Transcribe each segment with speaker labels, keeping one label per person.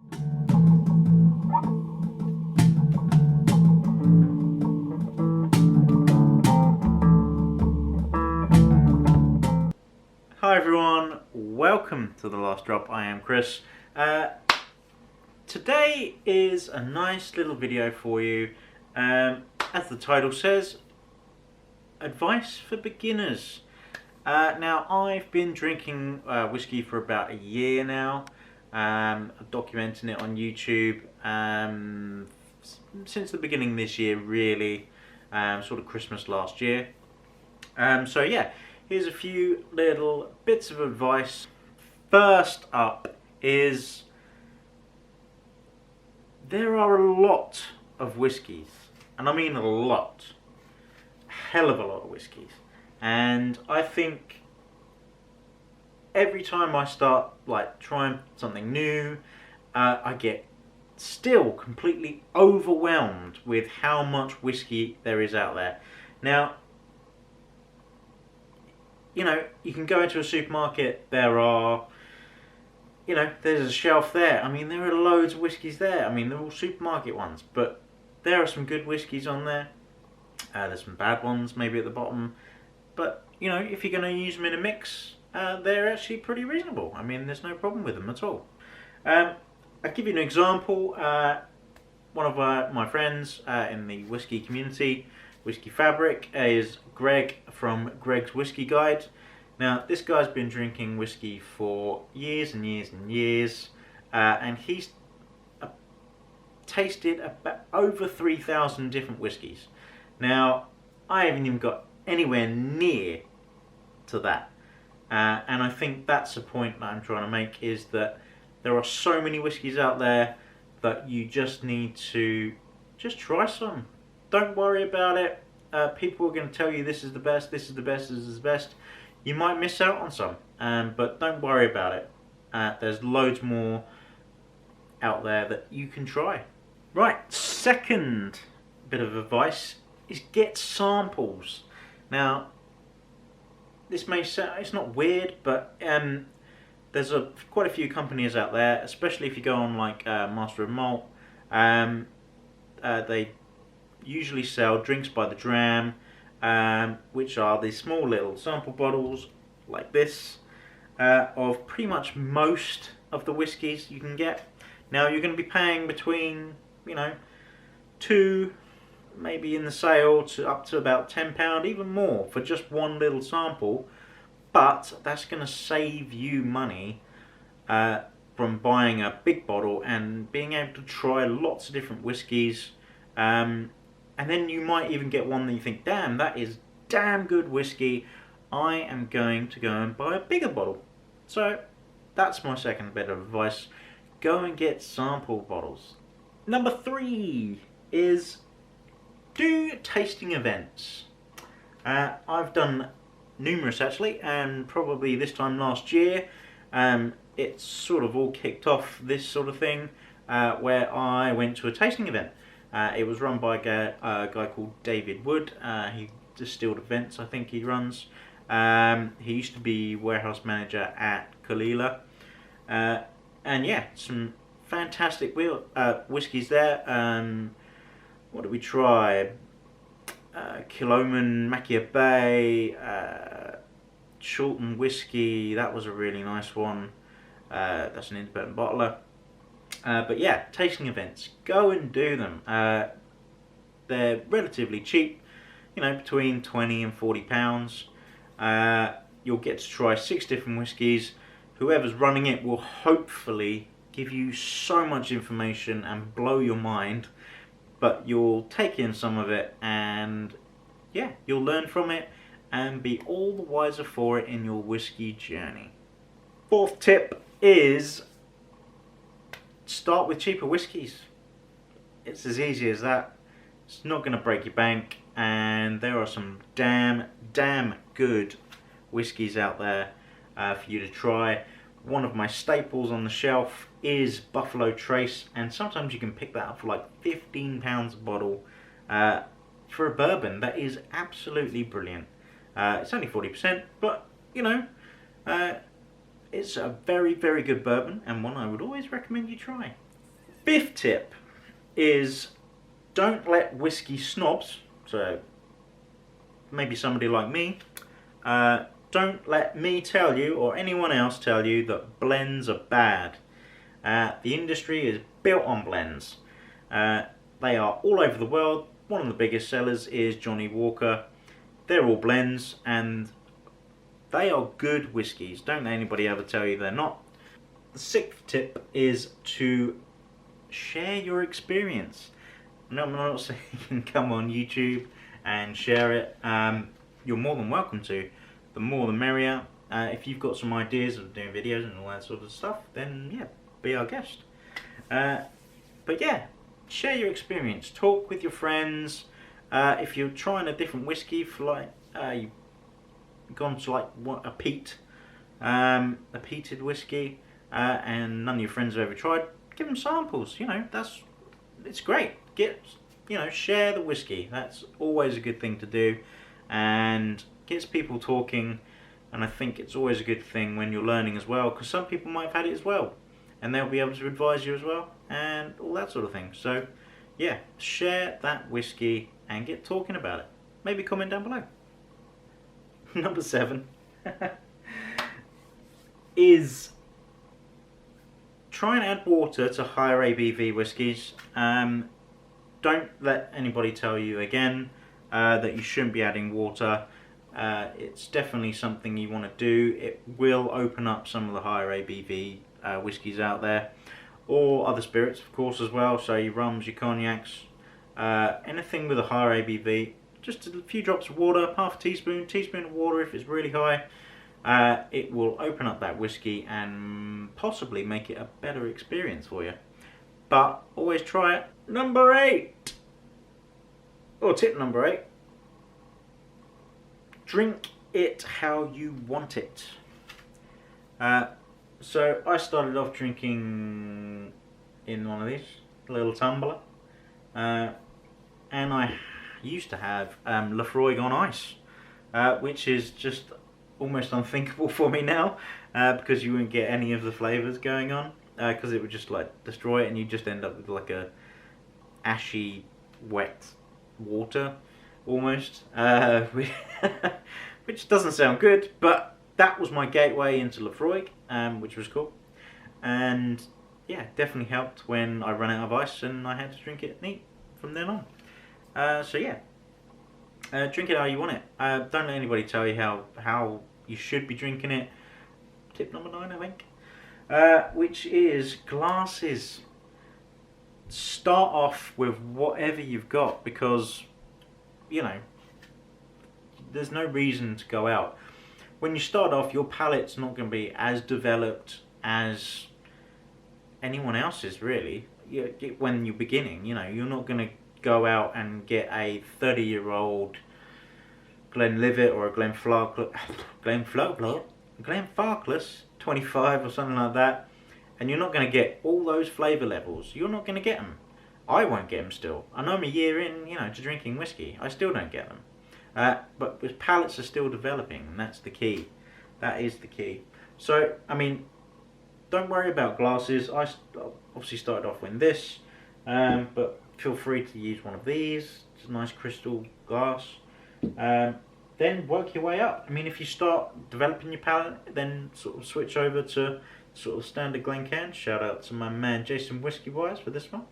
Speaker 1: Hi everyone, welcome to The Last Drop. I am Chris. Today is a nice little video for you. As the title says, advice for beginners. Now I've been drinking whiskey for about a year now. I'm documenting it on YouTube since the beginning of this year, really, sort of Christmas last year. So yeah, here's a few little bits of advice. First up is there are a lot of whiskies, and I mean a lot, a hell of a lot of whiskies, and I think every time I start like trying something new, I get still completely overwhelmed with how much whiskey there is out there. Now, you know, you can go into a supermarket, there's a shelf there. I mean, there are loads of whiskies there. I mean, they're all supermarket ones, but there are some good whiskies on there. There's some bad ones maybe at the bottom, but you know, if you're going to use them in a mix, they're actually pretty reasonable. I mean, there's no problem with them at all. I'll give you an example. One of my friends in the whiskey community, Whiskey Fabric, is Greg from Greg's Whiskey Guide. Now, this guy's been drinking whiskey for years and years and years, and he's tasted about over 3,000 different whiskies. Now, I haven't even got anywhere near to that, and I think that's the point that I'm trying to make, is that there are so many whiskies out there that you just need to just try some. Don't worry about it. People are going to tell you this is the best, this is the best, this is the best. You might miss out on some, but don't worry about it. There's loads more out there that you can try. Right, second bit of advice is get samples. Now, this may sound, it's not weird, but there's quite a few companies out there, especially if you go on like Master of Malt. They usually sell drinks by the dram, which are these small little sample bottles like this of pretty much most of the whiskies you can get. Now, you're going to be paying between, you know, two, maybe in the sale, to up to about £10, even more, for just one little sample. But that's going to save you money from buying a big bottle and being able to try lots of different whiskies. And then you might even get one that you think, damn, that is damn good whiskey. I am going to go and buy a bigger bottle. So that's my second bit of advice. Go and get sample bottles. Number 3 is do tasting events. I've done numerous actually, and probably this time last year, it's sort of all kicked off, this sort of thing, where I went to a tasting event. It was run by a guy called David Wood. He distilled events, I think he runs. He used to be warehouse manager at Kalila. And yeah, some fantastic whiskies there. What did we try? Killoman, Macchia Bay, Chilton Whiskey, that was a really nice one. That's an independent bottler. But yeah, tasting events, go and do them. They're relatively cheap, you know, between 20 and 40 pounds. You'll get to try 6 different whiskies. Whoever's running it will hopefully give you so much information and blow your mind, but you'll take in some of it, and yeah, you'll learn from it and be all the wiser for it in your whiskey journey. Fourth tip is start with cheaper whiskies. It's as easy as that. It's not going to break your bank, and there are some damn good whiskies out there for you to try. One of my staples on the shelf is Buffalo Trace, and sometimes you can pick that up for like £15 a bottle for a bourbon. That is absolutely brilliant. It's only 40%, but you know, it's a very good bourbon, and one I would always recommend you try. fifth tip is don't let whiskey snobs, so maybe somebody like me, don't let me tell you or anyone else tell you that blends are bad. The industry is built on blends. They are all over the world. One of the biggest sellers is Johnny Walker. They're all blends and they are good whiskies. Don't let anybody ever tell you they're not. The sixth tip is to share your experience. No, I'm not saying you can come on YouTube and share it. You're more than welcome to. The more the merrier. If you've got some ideas of doing videos and all that sort of stuff, then yeah, be our guest. But yeah, share your experience. Talk with your friends. If you're trying a different whiskey, for like you've gone to like a peated whiskey, and none of your friends have ever tried, give them samples. You know, it's great. Share the whiskey. That's always a good thing to do, and gets people talking. And I think it's always a good thing when you're learning as well, because some people might have had it as well, and they'll be able to advise you as well, and all that sort of thing. So, yeah, share that whiskey and get talking about it. Maybe comment down below. Number 7 is try and add water to higher ABV whiskies. Don't let anybody tell you again that you shouldn't be adding water. It's definitely something you want to do. It will open up some of the higher ABV whiskies out there, or other spirits of course as well, so your rums, your cognacs, anything with a higher ABV. Just a few drops of water, half a teaspoon of water if it's really high. It will open up that whiskey and possibly make it a better experience for you. But always try it. Number 8, or tip number 8, drink it how you want it. So I started off drinking in one of these, a little tumbler, and I used to have Lafroig on ice, which is just almost unthinkable for me now, because you wouldn't get any of the flavours going on, because it would just like destroy it and you just end up with like a ashy, wet water almost, which doesn't sound good, but that was my gateway into Lafroig, which was cool, and yeah, definitely helped when I ran out of ice and I had to drink it neat from then on. So yeah, drink it how you want it. Don't let anybody tell you how you should be drinking it. Tip number 9, I think, which is glasses. Start off with whatever you've got, because you know, there's no reason to go out. When you start off, your palate's not going to be as developed as anyone else's, really. When you're beginning, you know, you're not going to go out and get a 30-year-old Glenlivet or a Glenfarclas 25 or something like that, and you're not going to get all those flavour levels. You're not going to get them. I won't get them still. I know I'm a year in, to drinking whiskey. I still don't get them. But the palates are still developing, and that's the key. That is the key. So, I mean, don't worry about glasses. I obviously started off with this, but feel free to use one of these. It's a nice crystal glass. Then work your way up. I mean, if you start developing your palate, then sort of switch over to sort of standard Glencairn. Shout out to my man Jason Whisky Wise for this one.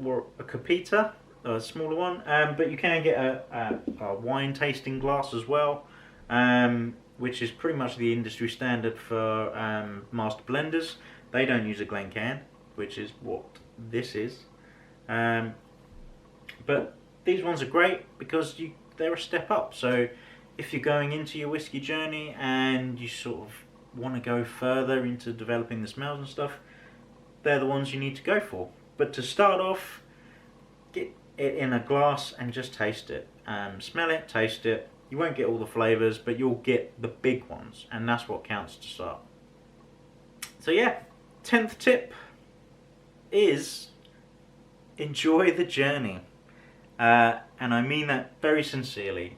Speaker 1: Or a Capita, a smaller one, but you can get a wine tasting glass as well, which is pretty much the industry standard for master blenders. They don't use a Glencairn, which is what this is, but these ones are great because they're a step up. So if you're going into your whiskey journey and you sort of want to go further into developing the smells and stuff, they're the ones you need to go for. But to start off, get it in a glass and just taste it. Smell it, taste it. You won't get all the flavours, but you'll get the big ones, and that's what counts to start. So yeah, 10th tip is enjoy the journey. And I mean that very sincerely.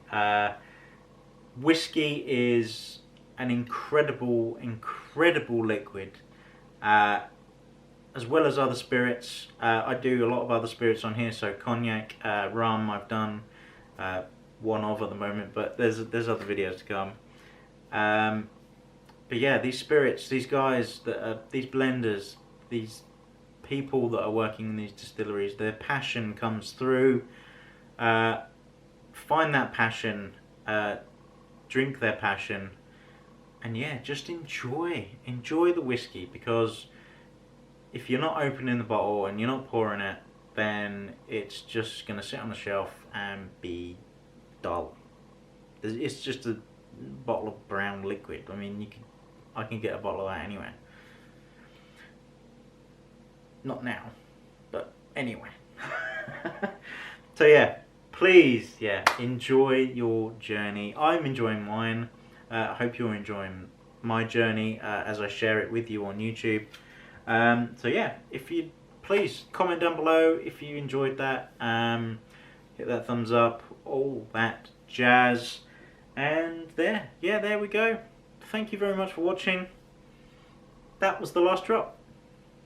Speaker 1: Whiskey is an incredible liquid. as well as other spirits. I do a lot of other spirits on here, so cognac, rum I've done one of at the moment, but there's other videos to come. But yeah, these spirits, these guys, these blenders, these people that are working in these distilleries, their passion comes through. Find that passion, drink their passion, and yeah, just enjoy the whiskey, because if you're not opening the bottle and you're not pouring it, then it's just going to sit on the shelf and be dull. It's just a bottle of brown liquid. I mean, I can get a bottle of that anywhere. Not now, but anyway. So yeah, please, yeah, enjoy your journey. I'm enjoying mine. I hope you're enjoying my journey as I share it with you on YouTube. So yeah, if you please comment down below if you enjoyed that. Hit that thumbs up, all that jazz. And there we go. Thank you very much for watching. That was the last drop.